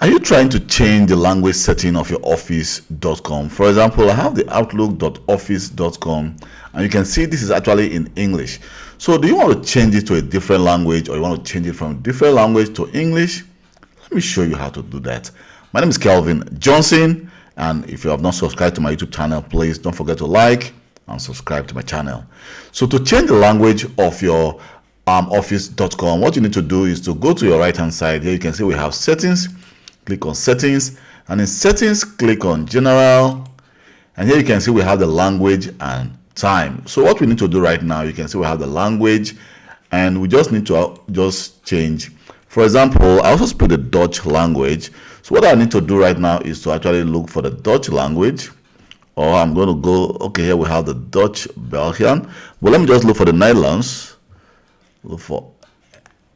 Are you trying to change the language setting of your office.com? For example, I have the outlook.office.com, and you can see this is actually in English. So do you want to change it to a different language, or you want to change it from a different language to English? Let me show you how to do that. My name is Kelvin Johnson, and if you have not subscribed to my YouTube channel, please don't forget to like and subscribe to my channel. So to change the language of your office.com, what you need to do is to go to your right hand side. Here you can see we have settings. Click on settings, and in settings click on general, and here you can see we have the language and time. So what we need to do right now, you can see we have the language, and we just need to just change. For example, I also speak the Dutch language. So what I need to do right now is to actually look for the Dutch language, or I'm going to go, okay, here we have the Dutch Belgian, but let me just look for the Netherlands. Look for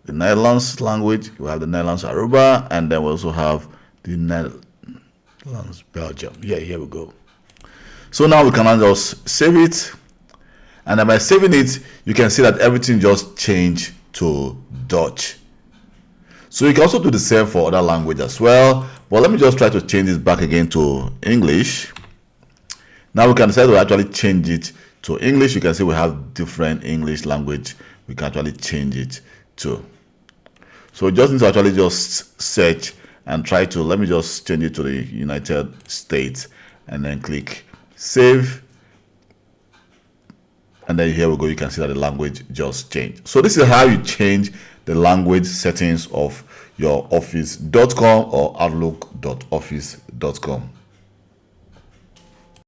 the Netherlands language. We have the Netherlands Aruba, and then we also have the Netherlands Belgium. Yeah, here we go. So now we can now just save it, and then by saving it, you can see that everything just changed to Dutch. So you can also do the same for other language as well, but let me just try to change this back again to English. Now we can decide to actually change it to English. You can see we have different English language we can actually change it to. So we just need to actually just search and try to, let me just change it to the United States, and then click save, and then here we go. You can see that the language just changed. So this is how you change the language settings of your office.com or outlook.office.com.